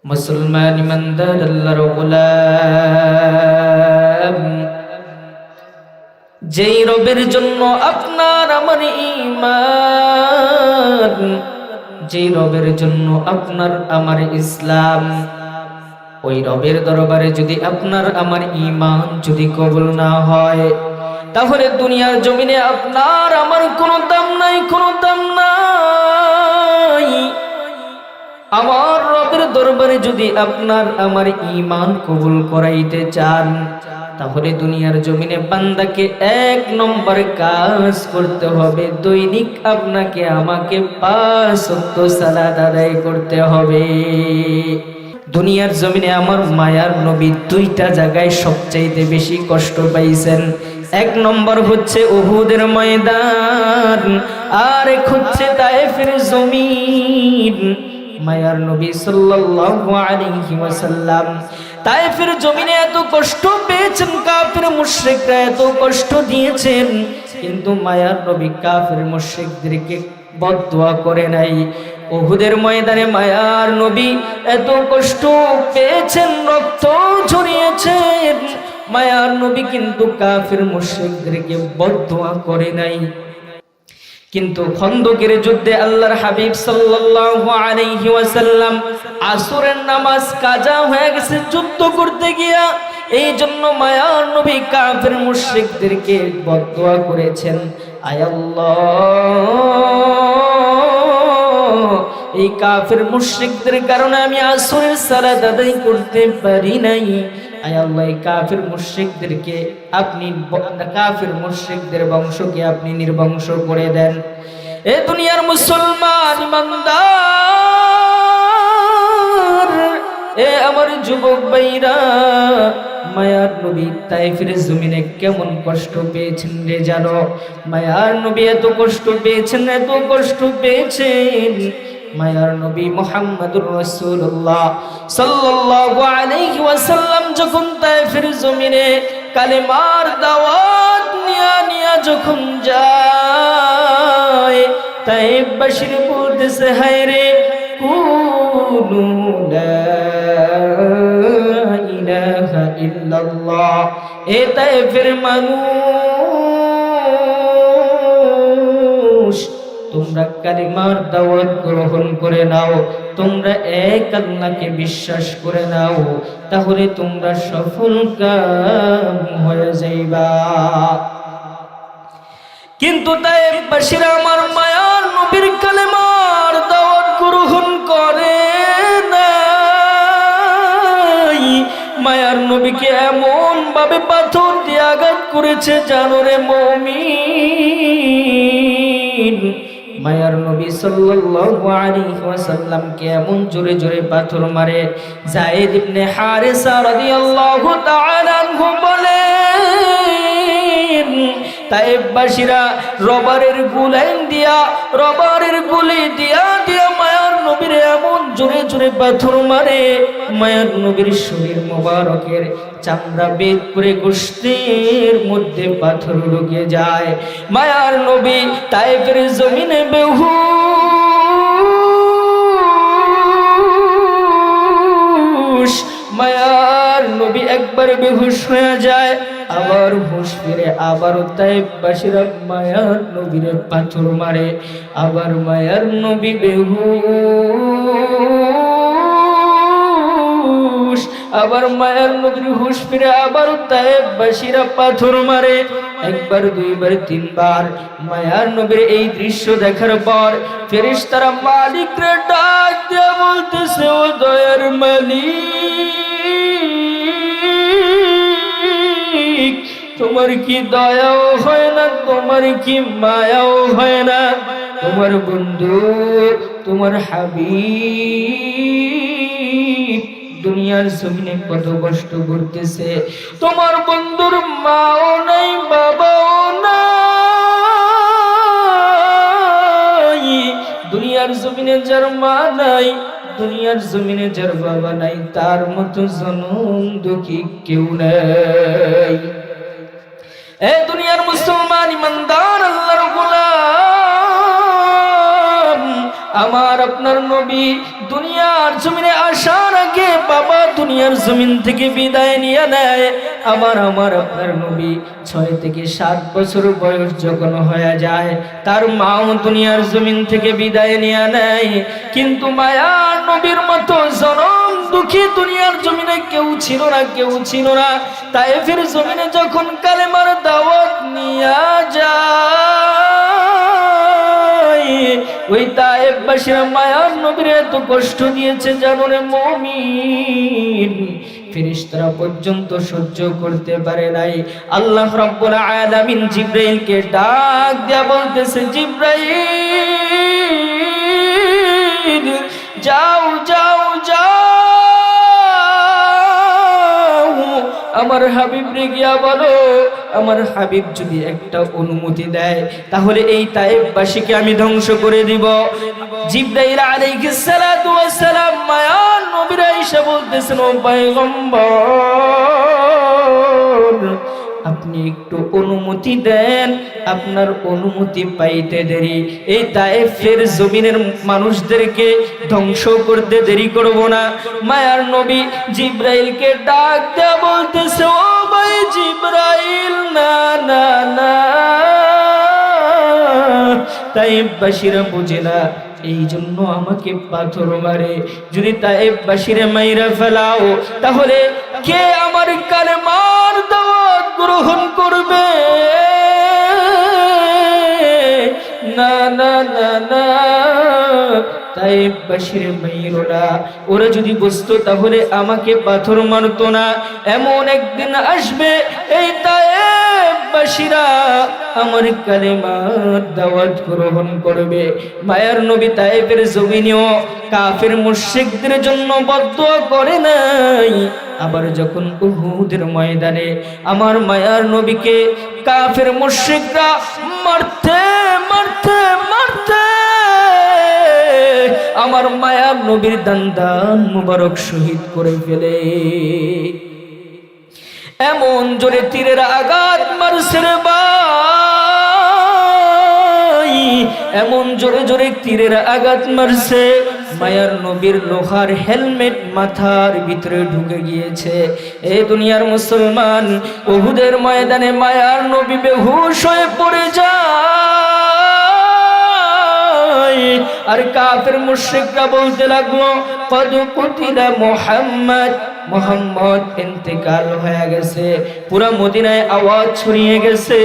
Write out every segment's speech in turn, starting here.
মুসলমান ইমানদার আল্লাহর গোলাম, যেই রবের জন্য আপনার আমার ঈমান, যেই রবের জন্য আপনার আমার ইসলাম, ওই রবের দরবারে যদি আপনার আমার ঈমান যদি কবুল না হয়, তাহলে দুনিয়ার জমিনে আপনার আমার কোনো দাম নাই, কোনো দাম নাই। আমার রবের দরবারে যদি আপনার আমার ঈমান কবুল করাইতে চান, তাহলে দুনিয়ার জমিনে বান্দাকে এক নম্বর কাজ করতে হবে, দৈনিক আপনাকে আমাকে 5 ওয়াক্ত সালাত আদায় করতে হবে। দুনিয়ার জমিনে আমার মায়ার নবী দুইটা জায়গায় সবচাইতে বেশি কষ্ট পাইছেন। এক নম্বর হচ্ছে উহুদের ময়দান, আর এক হচ্ছে তায়েফের জমিন। মায়ার নবী সাল্লাল্লাহু আলাইহি ওয়াসাল্লাম তায়েফের জমিনে এত কষ্ট পেয়েছেন, কাফির মুশরিকরা এত কষ্ট দিয়েছেন, কিন্তু মায়ার নবী কাফির মুশরিকদেরকে বদদুয়া করে নাই। উহুদের ময়দানে মায়ার নবী এত কষ্ট পেয়েছেন, রক্ত ঝরিয়েছেন, মায়ার নবী কিন্তু কাফির মুশরিকদেরকে বদদুয়া করে নাই। কিন্তু খন্দকের যুদ্ধে আল্লাহর হাবিব সাল্লাল্লাহু আলাইহি ওয়াসাল্লাম আসরের নামাজ কাজা হয়ে গেছে যুদ্ধ করতে গিয়া, এই জন্য মায়ার নবী কাফির মুশরিকদেরকে বদদুয়া করেছেন, আয় আল্লাহ, এই কাফির মুশরিকদের কারণে আমি আসরের সালাত আদায় করতে পারি নাই। আয় আল্লাহ, এই কাফির মুশরিকদেরকে আপনি, কাফির মুশরিকদের বংশকে আপনি নির্বংশ করে দেন। এ দুনিয়ার মুসলমান ইমানদার, এ আমার যুবক ভাইরা, মায়ার নবী তায়েফের জমিনে কেমন কষ্ট পেয়েছেন রে জানো? মায়ার নবী এত কষ্ট পেয়েছেন, এত কষ্ট পেয়েছেন। মায়ার নবী মুহাম্মদুর রাসূলুল্লাহ সাল্লাল্লাহু আলাইহি ওয়াসাল্লাম যখন তায়েফের জমিনে কালেমার দাওয়াত নিয়া যখন যায়, তায়েফবাসীর বলতেছে, হায় রে কুনু লা ইলাহা ইল্লাল্লাহ। এ তায়েফের মানুষ, তোমরা কালিমার দাওয়াত গ্রহণ করে নাও, তোমরা এক আল্লাহকে বিশ্বাস করে নাও, তাহলে তোমরা সফল কাম হয়ে যাইবা। কিন্তু তায়েফবাসীরা আমার মায়ার নবীর কালিমার দাওয়াত গ্রহণ করে নাই। মায়ার নবীকে এমন ভাবে পাথর দিয়ে আঘাত করেছে, জানো রে মুমিন, মায়ার নবী সাল্লাল্লাহু আলাইহি ওয়াসাল্লামকে এমন জোরে জোরে পাথর মারে। যায়েদ ইবনে হারেসা রাদিয়াল্লাহু তাআলা আনহু বলেন, তায়েফবাসীরা রবারের গুলাইন দিয়া, রবারের গুলি দিয়া দিয়া মায়ার নবীর এমন জোরে জোরে পাথর মারে, মায়ার নবীর শরীর মোবারকের চামড়া বের করে গোশতের মধ্যে পাথর ঢুকে যায়। মায়ার নবী তায়েফের জমিনে বেহুশ, মায়ার নবী একবার বেহুশ হয়ে যায়, আবার হুশ ফিরে, আবার তায়েফবাসীরা মায়ার নবীর পাথর মারে, আবার মায়ার নবী বেহুশ, আবার মায়ার নবীর হুশ ফিরে, আবার তায়েফবাসীরা পাথর মারে। একবার, দুইবার, তিনবার মায়ার নবীর এই দৃশ্য দেখার পর ফেরেশতারা মালিকরে ডাক দিয়ে বলতেছে, ও দয়ার মালিক, তোমার কি দয়াও হয় না, তোমার কি মায়াও হয় না? তোমার বন্ধু, তোমার হাবিব দুনিয়ার জমিনে কত কষ্ট করতেছে, তোমার বন্ধুর মাও নাই, বাবাও নাই। দুনিয়ার জমিনে যার মা নাই, দুনিয়ার জমিনে যার বাবা নাই, তার মতো জনম দুঃখী কেউ নাই। এ দুনিয়ার মুসলমান ইমানদার আল্লাহর গোলাম, আমার আপনার নবী দুনিয়ার জমিনে আসার আগে দুনিয়ার জমিন থেকে বিদায় নিয়ে নেয়, আমার আপনার নবী 6 থেকে 7 বছর বয়স যখন হয়ে যায় তার মাও দুনিয়ার জমিন থেকে বিদায় নিয়ে নেয়। কিন্তু মায়ার নবীর মতো জনম দুঃখী দুনিয়ার জমিনে কেউ ছিল না। তায়েফের জমিনে যখন কালেমার দাওয়াত নিয়ে যায়, ওই তায়েফবাসীরা মায়ার নবীর এত কষ্ট দিয়েছে জানো রে মুমিন, ফেরেশতারা পর্যন্ত সহ্য করতে পারে নাই। আল্লাহ রাব্বুল আলামিন জিবরাইলকে ডাক দিয়া বলতেছে, জিবরাইল যাও যাও যাও, আমার হাবিব রে গিয়া বলো, আমার হাবিব যদি একটা অনুমতি দেয় তাহলে এই তায়েফবাসীকে আমি ধ্বংস করে দিব। জিবরাইল আলাইহিস সালাতু ওয়াস সালাম মায়ার নবীর আয়েশা বলতেছেন, ও পয়গম্বর আপনি একটু অনুমতি দেন, আপনার অনুমতি পাইতে দেরি, এই তায়েফের জমিনের মানুষদেরকে ধ্বংস করতে দেরি করব না। মায়ার নবী জিবরাইলকে ডাক দেয়া বলতেছে, ও ভাই জিবরাইল, না না না, তায়েফবাসীরা বুঝে না, এই জন্য আমাকে পাথর মারে। যদি তায়েফবাসীরা মাইরা ফেলাও তাহলে কে আমার কালেমার দাওয়াত গ্রহণ করবে? না না না না, তায়েফবাসীরা মাইরো না, ওরা যদি বুঝতো তাহলে আমাকে পাথর মারতো না। এমন একদিন আসবে এই তায়েফবাসীরা আমার কালেমার দাওয়াত গ্রহণ করবে। মায়ার নবী তায়েফের জমিনেও কাফের মুশরিকদের জন্য বদদুয়া করে নাই। আবার যখন উহুদের ময়দানে আমার মায়ার নবীকে কাফের মুশরিকরা মারতে মারতে মারতে আমার মায়ার নবীর দান মুবারক শহীদ করে ফেলে, এমন জোরে তীরের আঘাত মারছে রে ভাই, এমন জোরে জোরে তীরের আঘাত মারছে, মায়ার নবীর লোহার হেলমেট মাথার ভিতরে ঢুকে গিয়েছে। এই দুনিয়ার মুসলমান, উহুদের ময়দানে মায়ার নবী বেহুশ হয়ে পড়ে যায়, আর কাফের মুশরিকরা বলতে লাগলো, কদ কুতিলা মুহাম্মদ, মুহাম্মদ ইন্তেকাল হয়ে গেছে। পুরো মদিনায় আওয়াজ ছড়িয়ে গেছে,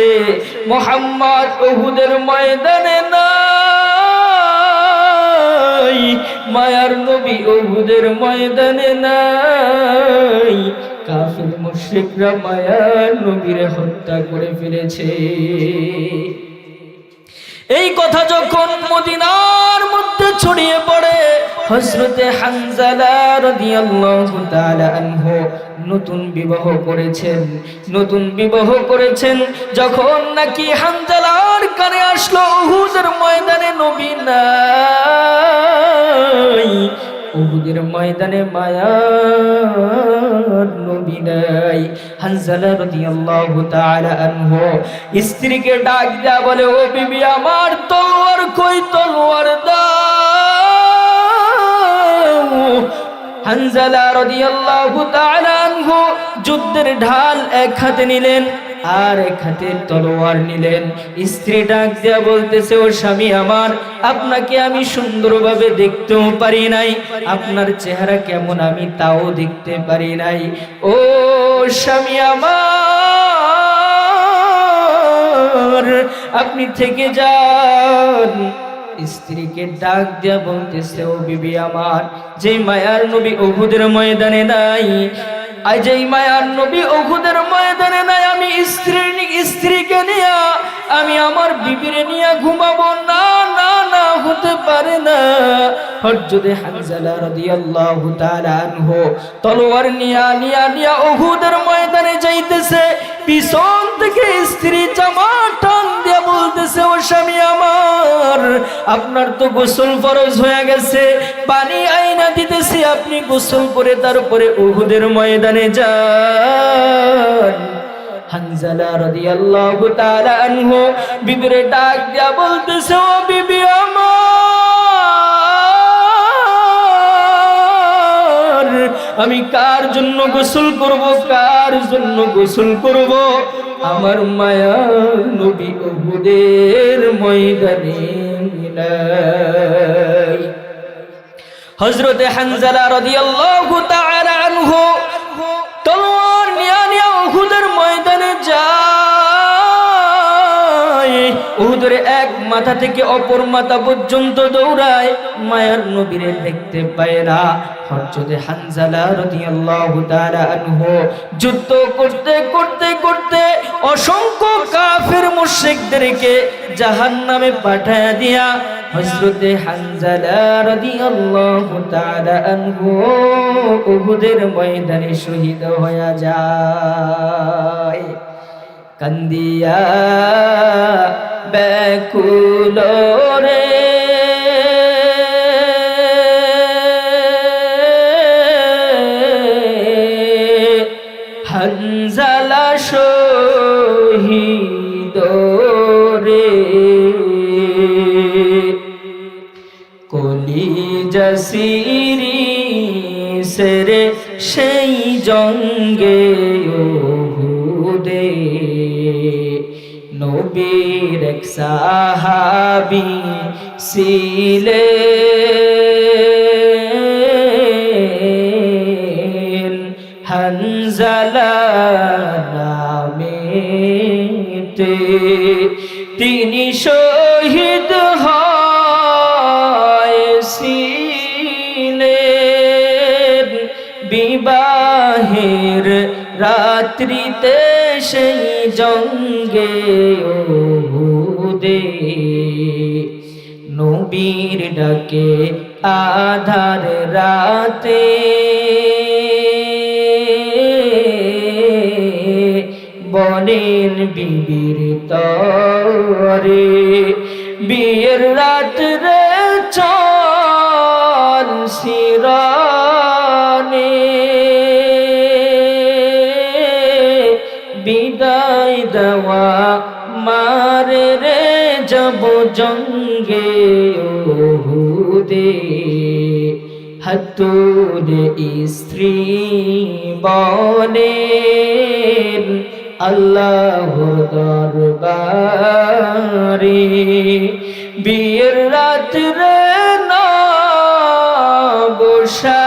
মুহাম্মদ উহুদের ময়দানে নাই, মায়ার নবী উহুদের ময়দানে নাই। কাফির মুশরিকরা মায়ার নবীরে হত্যা করে ফেলেছে। এই কথা যখন মদিনার মধ্যে ছড়িয়ে পড়ে, হযরতে হানজালা রাদিয়াল্লাহু তাআলা আনহু নতুন বিবাহ করেছেন। যখন নাকি হানজালার কানে আসলো উহুদের ময়দানে নবী নাই, উহুদের ময়দানে মায়ার নবী নাই, হানজালা রাদিয়াল্লাহু তাআলা আনহু স্ত্রীকে ডাক দেয়া বলে, ও বিবি আমার তলোয়ার কই, তলোয়ার দাও। হানজালা রাদিয়াল্লাহু তাআলা আনহু যুদ্ধের ঢাল এক হাতে নিলেন আর এক হাতে তলোয়ার নিলেন। স্ত্রী ডাক দেয়া বলতেছে, ও স্বামী আমার, আপনাকে আমি সুন্দরভাবে দেখতেও পারি নাই, আপনার চেহারা কেমন আমি তাও দেখতে পারি নাই, ও স্বামী আমার আপনি থেকে যান। স্ত্রীকে ডাক দেয়া বলতেছে, ও বিবি আমার, যে মায়ার নবী উহুদের ময়দানে নাই, আজ এই মায়ার নবী উহুদের ময়দানে নাই, আমি স্ত্রীকে নিয়ে আমি আমার বিবিরে নিয়ে ঘুমাবো না, না না, হতে পারে না। হযরতে হানজালা রাদিয়াল্লাহু তাআলা আনহু তলোয়ার নিয়া উহুদের ময়দানে যাইতেছে, পিছন থেকে স্ত্রী জামা টান দিয়া বলতেছে, ও স্বামী আমার, আপনার তো গোসল ফরজ হয়ে গেছে, পানি আইনা দিতেছি, আপনি গোসল করে তারপরে উহুদের ময়দানে যান। হানজালা রাদিয়াল্লাহু তাআলা আনহু বিবিরে ডাক দিয়া বলতেছে, ও বিবি আমার, আমি কার জন্য গোসল করব, কার জন্য গোসল করব? আমার মায়ার নবী উহুদের ময়দানে নাই। হযরতে হানজালা রাদিয়াল্লাহু তাআলা আনহু তলোয়ার নিয়ে উহুদের ময়দানে যায়। উহুদের এক মাথা থেকে অপর মাথা পর্যন্ত দৌড়ায়, মায়ার নবীরে দেখতে পায় না। হযরতে হানজালা রাদিয়াল্লাহু তাআলা আনহু যুদ্ধ করতে করতে করতে অসংখ্য কাফের মুশরিকদেরকে জাহান্নামে পাঠায়া দিয়া হযরতে হানজালা রাদিয়াল্লাহু তাআলা আনহু উহুদের ময়দানে শহীদ হয়ে যায়। কান্দিয়া ব্যাকুল রে হানজালা শহীদ রে, কলিজা সিরিসেরে সেই জঙ্গে উহুদে নবীর এক সাহাবী ছিলেন হানজালা নামেতে, তিনি শহীদ হয়েছিলেন বিবাহের রাত্রিতে সেই জঙ্গে উহুদে। নবীর ডাকে আধার রাতে বলেন বিবির তরে, বিয়ের রাত রে চল শিরানে, বিদায় দেওয়া মারে রে যাব জঙ্গে উহুদে। হাতুরে স্ত্রী বলেন আল্লাহর দরবারে, বিয়ের রাত রে না গোস্বামী,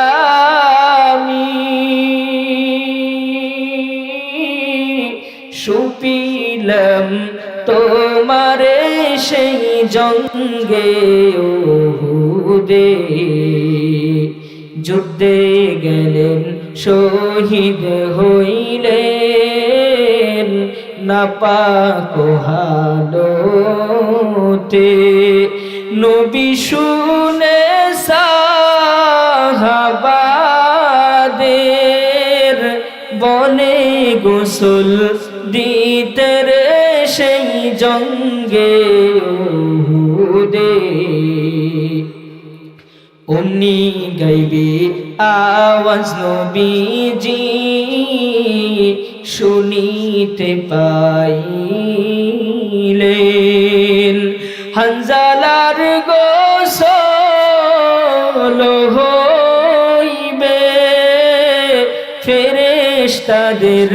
সুপিলাম তোমারে সেই জঙ্গে উহুদে। যুদ্ধে গেলেন শহীদ হইলেন নাপাক হালতে, নবী শুনে সাহাবাদের বনে গোসল দিতে রে সেই জঙ্গে উহুদে। উনি গাইবে আওয়াজ নবীজি শুনিতে পাইলেন, হানজালার গোসল হইবে ফেরেশতাদের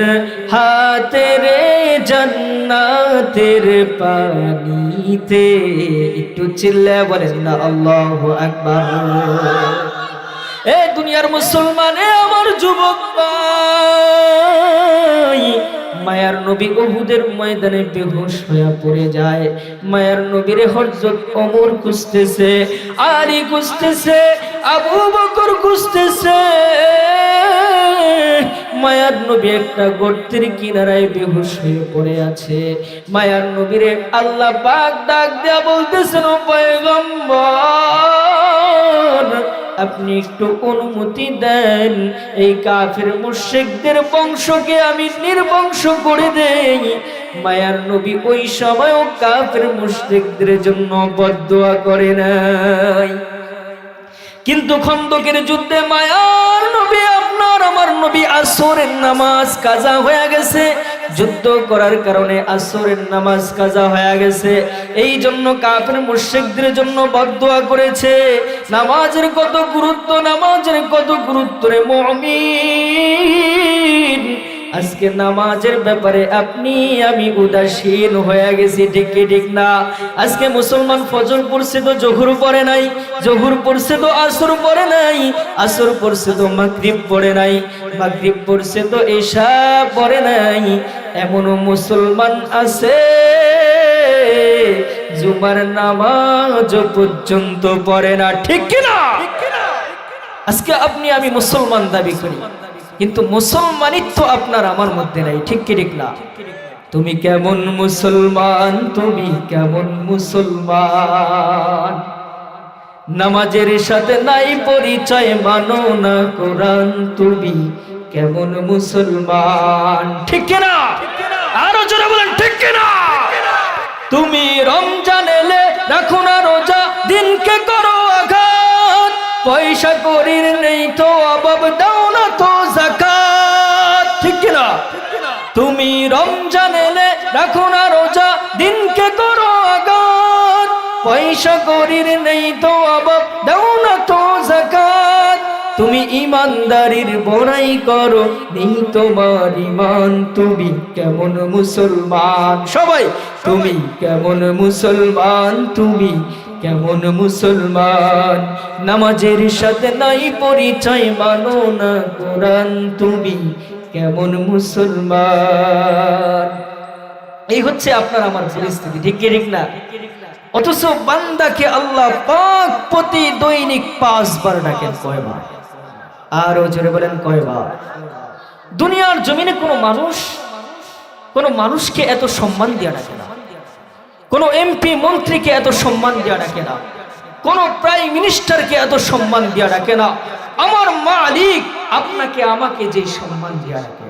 হাতে রে জান্নাতের পানিতে। একটু চিল্লা বলেন না আল্লাহু আকবার। এ দুনিয়ার মুসলমান, এ আমার যুবক ভাই, মায়ার নবী উহুদের ময়দানে বেহুশ হয়ে পড়ে যায়। মায়ার নবীরে হযরত ওমর খুঁজতেছে, আলী খুঁজতেছে, আবু বকর খুঁজতেছে। মায়ার নবী একটা গর্তের কিনারায় বেহুশ হয়ে পড়ে আছে। মায়ার নবীরে আল্লাহ পাক ডাক দেয়া বলতেছেন, ও পয়গম্বর, আপনি একটু অনুমতি দেন, এই কাফের মুশরিকদের বংশকে আমি নির্বংশ করে দেই। মায়ার নবী ওই সময়ও কাফের মুশরিকদের জন্য বদদোয়া করে নাই। কিন্তু খন্দকের যুদ্ধে মায়ার নবী, আপনার আমার নবী আসরের নামাজ কাজা হয়ে গেছে, যুদ্ধ করার কারণে আসরের নামাজ কাজা হয়ে গেছে। এই জন্য কাফের মুশরিকদের জন্য বদদুয়া করেছে। নামাজের কত গুরুত্ব, নামাজের কত গুরুত্ব রে মুমিন। আজকে নামাজের ব্যাপারে আপনি আমি উদাসীন হয়ে গেছি, ঠিক কি ঠিক না? আজকে মুসলমান ফজর পড়ছে তো জোহর পড়ে নাই, জোহর পড়ছে তো আসর পড়ে নাই, আসর পড়ছে তো মাগরিব পড়ে নাই, মাগরিব পড়ছে তো ইশা পড়ে নাই। এমনও মুসলমান আছে জুমার নামাজ পর্যন্ত পড়ে না, ঠিক কি না? আজকে আপনি আমি মুসলমান দাবি করি, কিন্তু মুসলমানিত্ব আপনার আমার মধ্যে নাই, ঠিক কি ঠিক না? তুমি কেমন মুসলমান, তুমি কেমন মুসলমান? নামাজের সাথে নাই পরিচয়, মানো না কোরআন, তুমি কেমন মুসলমান? ঠিক কি না? আরো জোরে বলেন ঠিক কি না? তুমি রমজান এলে রাখো না রোজা, দিনকে করো আঘাত, পয়সা করির নেই তো অভাব, দাও না তো যাকাত, ঠিক কি না? তুমি রমজান এলে রাখো না রোজা, দিনকে করো আঘাত, পয়সা করির নেই তো অভাব, দাও না তো যাকাত। তুমি ইমানদারির বড়াই করো, নেই তোমার ইমান, তুমি কেমন মুসলমান? সবাই তুমি কেমন মুসলমান, তুমি কেমন মুসলমান? নামাজের সাথে নাই পরিচয়, মানো না কোরআন, তুমি কেমন মুসলমান? এই হচ্ছে আপনার আমার পরিস্থিতি, ঠিক কি ঠিক না? অথচ বান্দাকে আল্লাহ পাক প্রতি দৈনিক 5 বার ডাকেন, কয়বার? আরো জোরে বলেন কয়বার? দুনিয়ার জমিনে কোনো মানুষকে এত সম্মান দেয়া ডাকে না, কোনো এমপি মন্ত্রীকে এত সম্মান দেয়া ডাকে না, কোনো প্রাইম মিনিস্টারকে এত সম্মান দেয়া ডাকে না। আমার মালিক আপনাকে আমাকে যে সম্মান দেয়া ডাকে,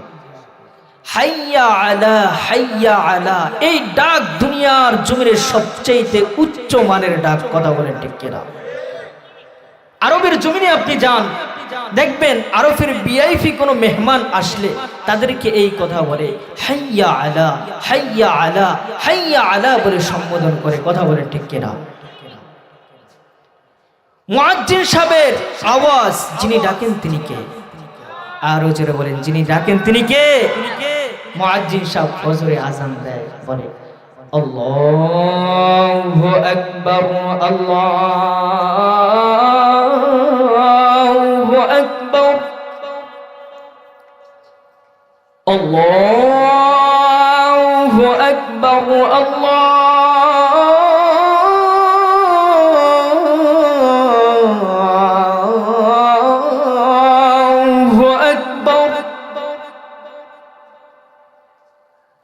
হাইয়া আলা হাইয়া আলা, এই ডাক দুনিয়ার জমিনের সবচেয়ে উচ্চ মানের ডাক, কথা বলেন ঠিক কিনা? আরবের জমিনে আপনি যান, দেখবেন আরবের ভিআইপি কোনো মেহমান আসলে তাদেরকে এই কথা বলে, হাইয়া আলা হাইয়া আলা হাইয়া আলা বলে সম্বোধন করে, কথা বলেন ঠিক কিনা? মুয়াজ্জিন সাহেবের আওয়াজ যিনি ডাকেন তিনি কে? আরো জোরে বলেন, যিনি ডাকেন তিনি কে? মুয়াজ্জিন সাহেব ফজরে আযান দেয়, বলে আল্লাহু আকবার, আল্লাহু আকবার, আল্লাহু আকবার, আল্লাহু আকবার।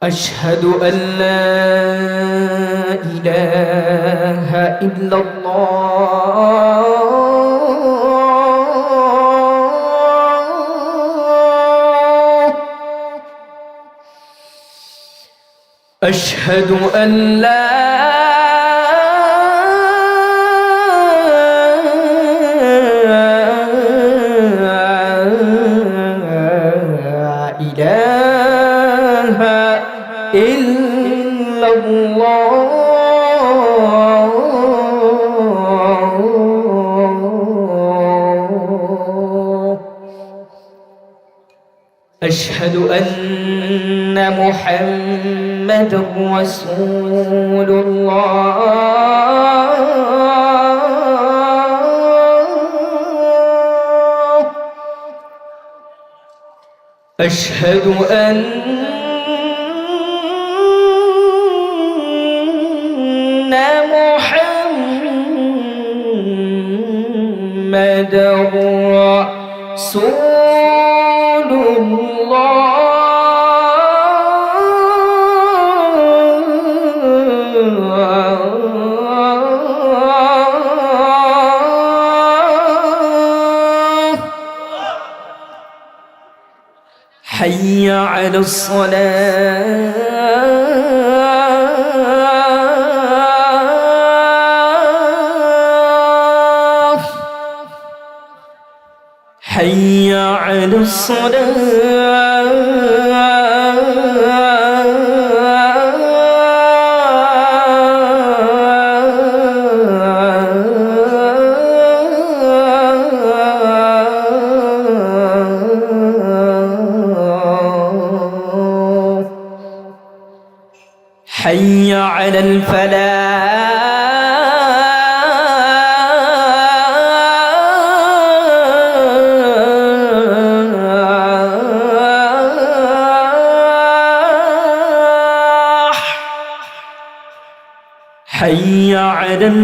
أشهد أن لا إله إلا الله، أشهد أن لا إله إلا الله، أشهد أن محمد رسول الله، أشهد أن محمد رسول الله، حي على الصلاة، حي على الصلاة، আলাল ফালাহ হাইয়া আলাল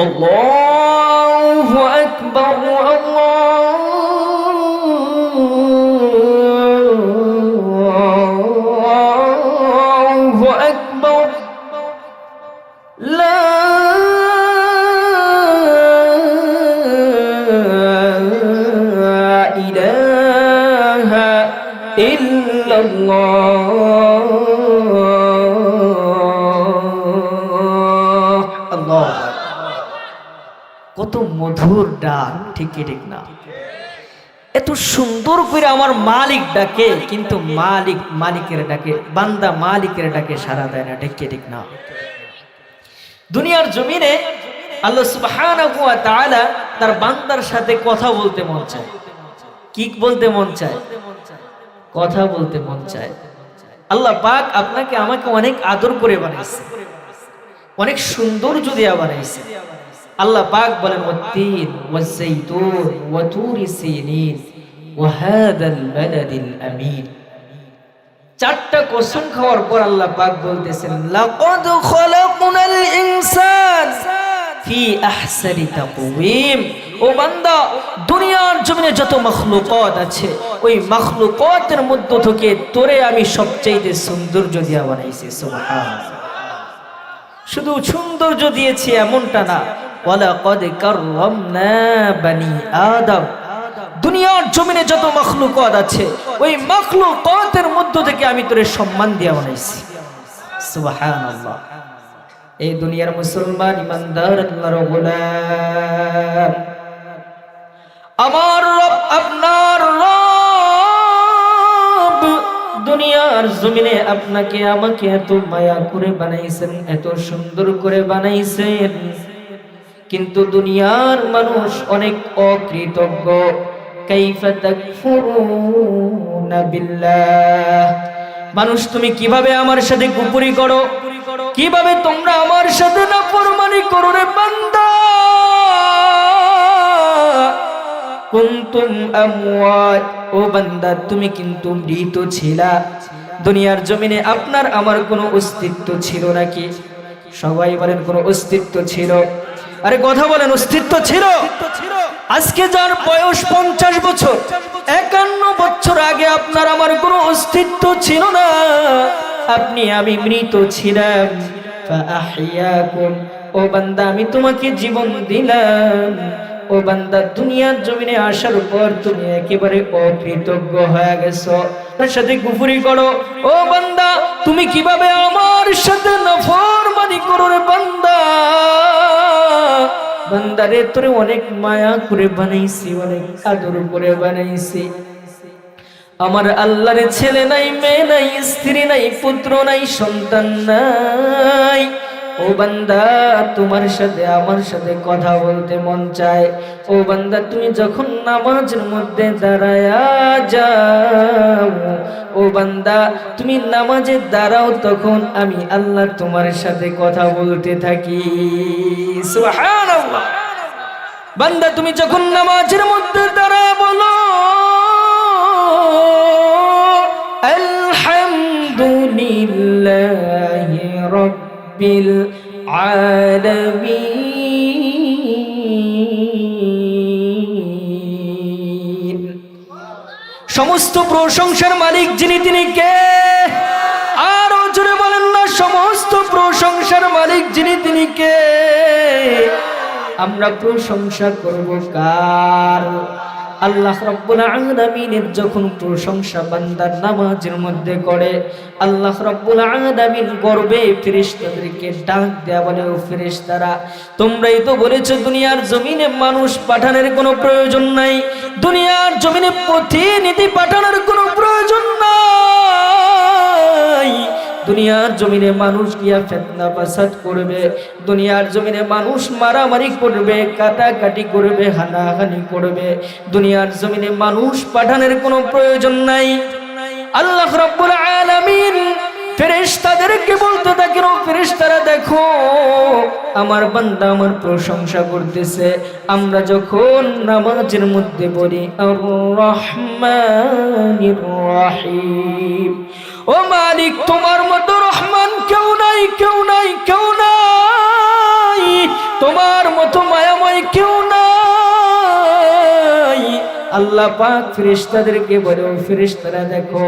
الله أكبر الله أكبر لا إله إلا الله الله কত মধুর ডাক, ঠিক কি ঠিক না? এত সুন্দর করে আমার মালিক ডাকে, কিন্তু মালিকের ডাকে, বান্দা মালিকের ডাকে সাড়া দেয় না, ঠিক কি ঠিক না? দুনিয়ার জমিনে আল্লাহ সুবহানাহু ওয়া তাআলা তার বান্দার সাথে কথা বলতে মন চায়। কি বলতে মন চায়? কথা বলতে মন চায়। আল্লাহ পাক আপনাকে আমাকে অনেক আদর করে বানাইছে, অনেক সৌন্দর্য দিয়ে বানাইছে। আল্লাহ পাক বলেন ওয়াত্তিন ওয়াজ্জাইতুন ওয়া তুরি সিনিন ওয়া হাদাল বালাদিল আমিন। চারটা কসম খাওয়ার পর আল্লাহ পাক বলতেছেন লাকাদ খালাকনাল ইনসান ফি আহসানি তাকওয়িম। ও বান্দা, দুনিয়ার জমিনে যত মাখলুকাত আছে, ওই মাখলুকাতের মধ্য থেকে তোরে আমি সবচেয়ে সৌন্দর্য দিয়া বানাইছি। সুবহানাল্লাহ। শুধু সৌন্দর্য দিয়েছি এমনটা না, ওয়ালাকাদ কাররামনা বানি আদম। দুনিয়ার জমিনে যত মাখলুকাত আছে, ওই মাখলুকাতের মধ্য থেকে আমি তোরে সম্মান দিয়া বানাইছি। সুবহানাল্লাহ। এই দুনিয়ার মুসলমান ইমানদার আল্লাহর গোলাম, আমার রব আপনার রব দুনিয়ার জমিনে আপনাকে আমাকে এত মায়া করে বানাইছেন, এত সুন্দর করে বানাইছেন, কিন্তু দুনিয়ার মানুষ অনেক অকৃতজ্ঞ। কাইফা তাকফুরুনা বিল্লাহ। মানুষ তুমি কিভাবে আমার সাথে কুফরি করো, কিভাবে তোমরা আমার সাথে নাফরমানি করো রে বান্দা। কুনতুম আমওয়াত, ও বান্দা তুমি কিন্তু মৃত ছিলা। দুনিয়ার জমিনে আপনার আমার কোনো অস্তিত্ব ছিল নাকি? সবাই বলেন কোনো অস্তিত্ব ছিল? আরে কথা বলেন, অস্তিত্ব ছিল? আজকে যার বয়স 50 বছর, 51 বছর আগে আপনার আমার কোনো অস্তিত্ব ছিল না, আপনি আমি মৃত ছিলাম। ফাআহইয়াকুম, ও বান্দা আমি তোমাকে জীবন দিলাম। ও বান্দা, দুনিয়ার জমিনে আসার পর তুমি একেবারে অকৃতজ্ঞ হয়ে গেছো, তার সাথে কুফরি করো। ও বান্দা, তুমি কিভাবে আমার সাথে নাফরমানি করো রে বান্দা। বান্দারে তোরে অনেক মায়া করে বানাইছি, অনেক আদর করে বানাইছি। আমার আল্লাহর ছেলে নাই, মেয়ে নাই, স্ত্রী নাই, পুত্র নাই, সন্তান নাই। ও বান্দা, তোমার সাথে আমার সাথে কথা বলতে মন চায়। ও বান্দা, তুমি যখন নামাজের মধ্যে দাঁড়ায়া যাও, ও বান্দা তুমি নামাজে দাঁড়াও, তখন আমি আল্লাহ তোমার সাথে কথা বলতে থাকি। সুবহানাল্লাহ। বান্দা তুমি যখন নামাজের মধ্যে দাঁড়ায় বলো আলহামদুলিল্লাহি রাব্বিল আলামিন। সমস্ত প্রশংসার মালিক যিনি, তিনি কে? আরো জোরে বলেন না, সমস্ত প্রশংসার মালিক যিনি, তিনি কে? আমরা প্রশংসা করব কার? আল্লাহ রাব্বুল আলামিনের যখন প্রশংসা বান্দার নামাজের মধ্যে করে, আল্লাহ রাব্বুল আলামিন গর্বে ফেরেশতাদেরকে ডাক দেয়া বলে, ও ফেরেশতারা, তোমরাই তো বলেছো দুনিয়ার জমিনে মানুষ পাঠানোর কোনো প্রয়োজন নাই, দুনিয়ার জমিনে প্রতিনিধি পাঠানোর কোনো প্রয়োজন নাই। দুনিয়ার জমিনে মানুষ গিয়া ফিতনা ফাসাদ করবে, দুনিয়ার জমিনে মানুষ মারামারি করবে, কাটাকাটি করবে, হানাহানি করবে। দুনিয়ার জমিনে মানুষ পাঠানোর কোনো প্রয়োজন নাই। আল্লাহ রাব্বুল আলামিন ফেরেশতাদেরকে বলতে থাকেন, ও ফেরেশতারা দেখো আমার বান্দা আমার প্রশংসা করতেছে। আমরা যখন নামাজের মধ্যে বলি আর রহমানির রহিম, ও মালিক তোমার মতো রহমান কেউ নাই, কেউ নাই, কেউ নাই, তোমার মতো মায়াময় কেউ নাই। আল্লাহ পাক ফেরেশতাদেরকে বলে, ও ফেরেশতারা দেখো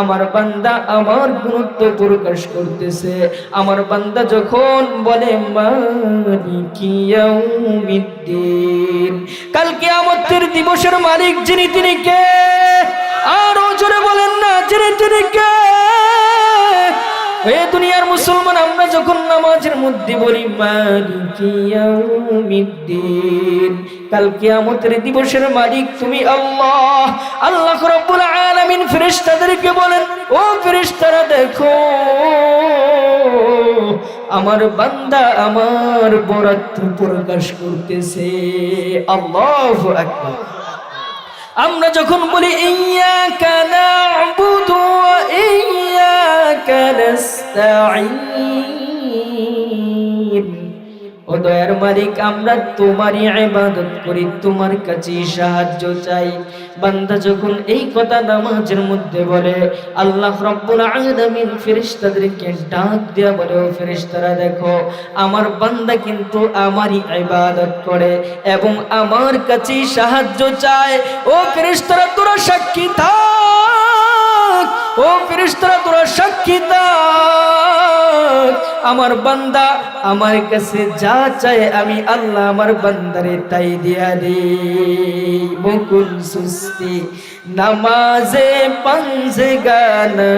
আমার বান্দা আমার গুরুত্ব প্রকাশ করতেছে। আমার বান্দা যখন বলে মালিকি ইয়াউমিদ্দিন, কাল কিয়ামতের দিবসের মালিক যিনি তিনি কে? আরো জোরে বলেন না, যিনি তিনি কে? এ দুনিয়ার মুসলমান আমরা যখন নামাজের মধ্যে বলি মালিকি ইয়াউমিদ্দিন, কাল কিয়ামতের দিবসের মালিক তুমি আল্লাহ। আল্লাহ রাব্বুল আলামিন ফেরেশতাদেরকে বলেন, ও ফেরেশতারা দেখো আমার বান্দা আমার বরাত প্রকাশ করতেছে। আল্লাহু আকবার। আমরা যখন বলি ইয়্যাকা না'বুদু ওয়া ইয়্যাকা নাস্তাঈন, ও দয়ার মালিক আমরা তোমারই ইবাদত করি, তোমার কাছে সাহায্য চাই। বান্দা যখন এই কথা নামাজের মধ্যে বলে, আল্লাহ রাব্বুল আলামিন ফেরেশতাদেরকে ডাক দিয়া বলে, ও ফেরেশতারা দেখো আমার বান্দা কিন্তু আমারই ইবাদত করে এবং আমার কাছে সাহায্য চায়। ও ফেরেশতারা তোরা সাক্ষী থাক, ও ফেরেশতারা তোরা সাক্ষী থাক, আমার বান্দা আমার কাছে যা চায় আমি আল্লাহ আমার বান্দারে তাই দিয়া দেই। বকুল সুস্তি নামাজে পাঞ্জে গানা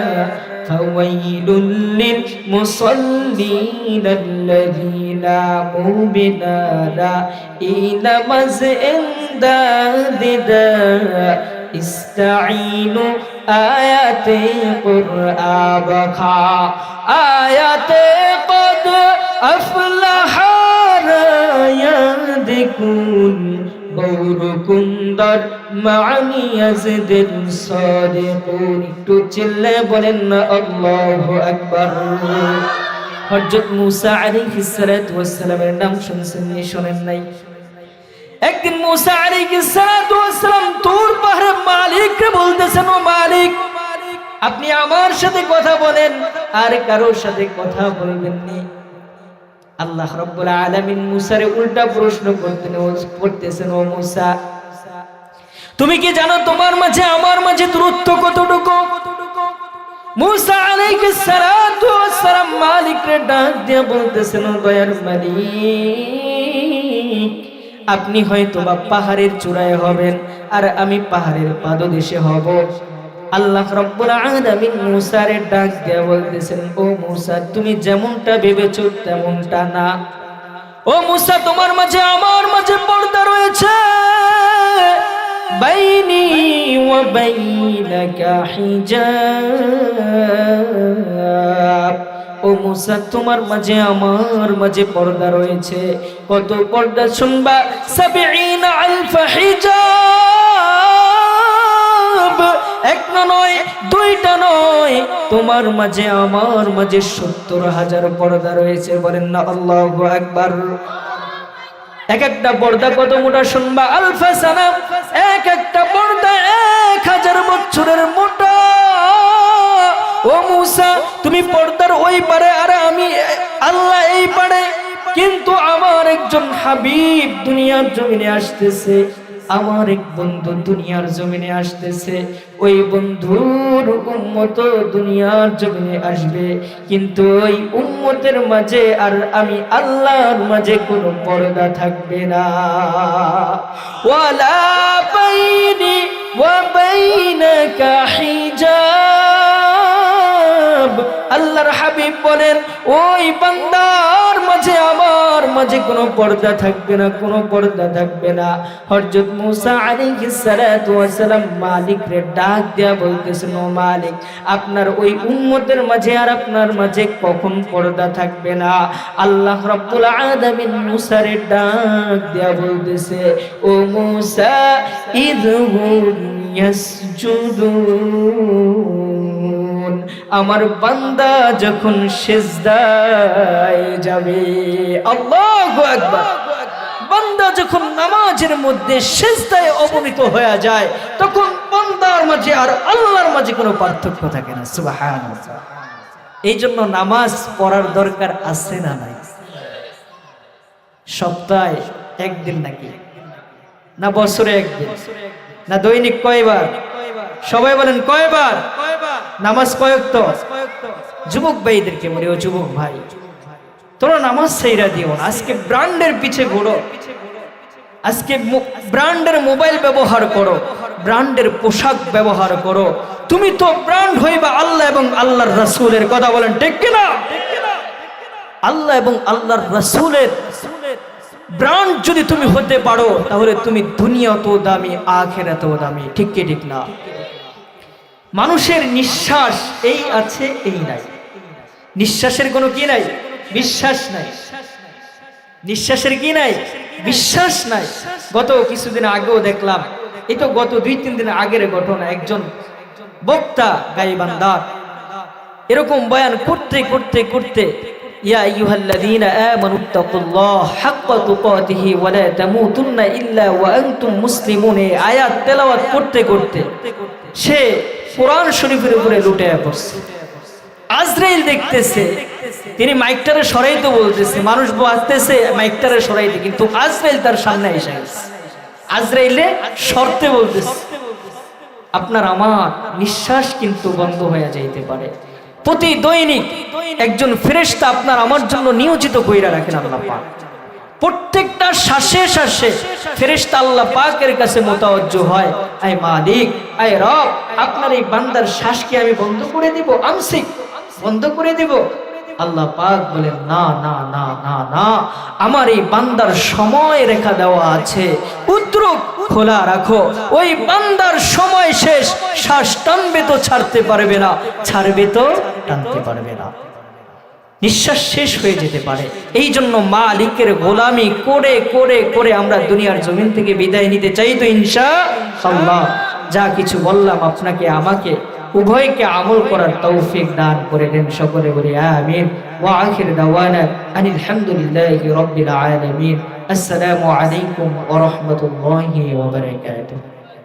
ফাওয়াইলুল লিল মুসাল্লিন আল্লাযীনা মুবিনারা ইনামাজ ইনদাদিদা ইস্তাঈনু আয়াতে কুরআন বখা আয়াতে কদ আফলাহা রায়াদিকুন গৌরকুন্দর মানি ইয়াজিদুল সাদিকুন। একটু চিল্লে বলেন না আল্লাহু আকবার। হযরত মূসা আলাইহিস সালাতু ওয়াস সালামের নাম শুনছেন নি? শোনেন নাই? একদিন মূসা আলাইহিস সালাতু ওয়াস সালাম তুর পাহাড়ের মালিককে বলতেছেন, ও মালিক আপনি আমার সাথে কথা বলেন আর কারোর সাথে কথা বলবেন না। আল্লাহ রাব্বুল আলামিন মূসারে উল্টা প্রশ্ন করতেছেন, ও মূসা তুমি কি জানো তোমার মাঝে আমার মাঝে দূরত্ব কতটুকু? মূসা আলাইহিস সালাতু ওয়াস সালাম মালিককে ডাক দিয়ে বলতেছেন, ও দয়ার মালিক আপনি হয়তো বা পাহাড়ের চূড়ায় হবেন আর আমি পাহাড়ের পাদদেশে হব। আল্লাহ রাব্বুল আলামিন মূসারে ডাক দিয়ে বলতেছেন, ও মূসা তুমি যেমনটা ভেবেছো তেমনটা না। ও মূসা তোমার মাঝে আমার মাঝে পর্দা রয়েছে, বাইনি ওয়া বাইনাকা হিজাব। ও মূসা তোমার মাঝে আমার মাঝে পর্দা রয়েছে। কত পর্দা শুনবা? ৭০ আলফ হিজাব। একটা নয় দুইটা নয়, তোমার মাঝে আমার মাঝে ৭০,০০০ পর্দা রয়েছে। বলেন না আল্লাহু আকবার। এক একটা পর্দা কত মোটা শুনবা? আলফা সানা, এক একটা পর্দা ১০০০ বছরের মোটা। ও মূসা তুমি পর্দার ওই পারে আর আমি আল্লাহ এই পারে, কিন্তু আমার একজন হাবিব দুনিয়ার জমিনে আসতেছে, আমার এক বন্ধু দুনিয়ার জমিনে আসতেছে। ওই বন্ধুর উম্মত দুনিয়ার জমিনে আসবে, কিন্তু ওই উম্মতের মাঝে আর আমি আল্লাহর মাঝে কোনো পর্দা থাকবে না। ওয়ালা বাইনি ওয়া বাইনাকা হিজাব। আল্লাহর হাবিব বলেন ওই বান্দার মাঝে আমার মাঝে কোনো পর্দা থাকবে না, কোনো পর্দা থাকবে না। হযরত মূসা আলাইহিস সালাতু ওয়াস সালাম মালিককে ডাক দেয়া বলতেছেন, ও মালিক, আপনার ওই উম্মতের মাঝে আর আপনার মাঝে কখন পর্দা থাকবে না? আল্লাহ রাব্বুল আলামিন মূসারে ডাক দেয়া বলতেছে, ও মূসা ইযহুম ইয়াসজুদুন, আমার বান্দা যখন সিজদায় যাবে, আল্লাহু আকবার, বান্দা যখন নামাজের মধ্যে সিজদায় অবনীত হয়ে যায় তখন বান্দার মাঝে আর আল্লাহর মাঝে কোনো পার্থক্য থাকে না। সুবহানাল্লাহ। এই জন্য নামাজ পড়ার দরকার আছে না নাই? সপ্তাহে একদিন নাকি, না বছরে একদিন, না দৈনিক কয়বার? সবাই বলেন কয়বার? নামাজ কয় ওয়াক্ত? যুবক ভাইদেরকে বলি, ও যুবক ভাই, তোরা নামাজ ছাইরা দিও না। আজকে ব্র্যান্ডের পিছে ঘোরো, আজকে ব্র্যান্ডের মোবাইল ব্যবহার করো, ব্র্যান্ডের পোশাক ব্যবহার করো। তুমি তো ব্র্যান্ড হইবা আল্লাহ এবং আল্লাহর রাসূলের। কথা বলেন ঠিক কিনা? আল্লাহ এবং আল্লাহর রাসূলের ব্র্যান্ড যদি তুমি হতে পারো তাহলে তুমি দুনিয়াতেও দামি, আখিরাতেও দামি। ঠিক কি ঠিক না? মানুষের নিঃশ্বাস এই আছে এই নাই, নিঃশ্বাসের কোনো কি নাই? বিশ্বাস নাই। নিঃশ্বাসের কি নাই? বিশ্বাস নাই। গত কিছুদিন আগেও দেখলাম, এই তো গত 2-3 দিন আগের ঘটনা, একজন বক্তা গাইবান্দার এরকম বয়ান করতে করতে করতে, ইয়া আইয়ুহাল্লাযীনা আমানুত্তাকুল্লাহ হাক্কা তুকাতিহি ওয়া লা তামুতুন্না ইল্লা ওয়া আনতুম মুসলিমুন, এই আয়াত তেলাওয়াত করতে করতে সে কোরআন শরীফের উপরে লুটিয়ে পড়ছে। আজরাইল দেখতেছে, তিনি মাইকটারে সরাইতে বলতেছে, মানুষ বাজতেছে মাইকটারে সরাইতে, কিন্তু আজরাইল তার সামনে এসে গেছে। আজরাইলে সরতে বলতেছে। আপনার আমার নিঃশ্বাস কিন্তু বন্ধ হয়ে যাইতে পারে। প্রতি দৈনিক একজন ফেরেশতা আপনার আমার জন্য নিয়োজিত কইরা রাখেন আল্লাহ পাক। প্রত্যেকটা শ্বাসে শ্বাসে ফেরেশতা আল্লাহ পাকের কাছে মোতাওয়াজ্জো হয়, আয় মালিক, আয় রব, আপনার এই বান্দার শ্বাসকে আমি বন্ধ করে দিব, আমসিক, বন্ধ করে দিব। আল্লাহ পাক বলেন, না না না না না, আমার এই বান্দার সময় রেখা দেওয়া আছে, উদ্রুক খোলা রাখো। ওই বান্দার সময় শেষ, শ্বাস টানবে তো ছাড়তে পারবে না, ছাড়বে তো টানতে পারবে না, নিঃশ্বাস শেষ হয়ে যেতে পারে। এই জন্য মালিকের গোলামি করে করে করে আমরা দুনিয়ার জমিন থেকে বিদায় নিতে চাই তো ইনশাআল্লাহ। যা কিছু বললাম আপনাকে আমাকে উভয়কে আমল করার তৌফিক দান করে দেন। সকলে বলি আমিন। ওয়া আখির দাওয়ানা আনিল হামদুলিল্লাহি রাব্বিল আলামিন। আসসালামু আলাইকুম ওয়া রাহমাতুল্লাহি ওয়া বারাকাতুহু।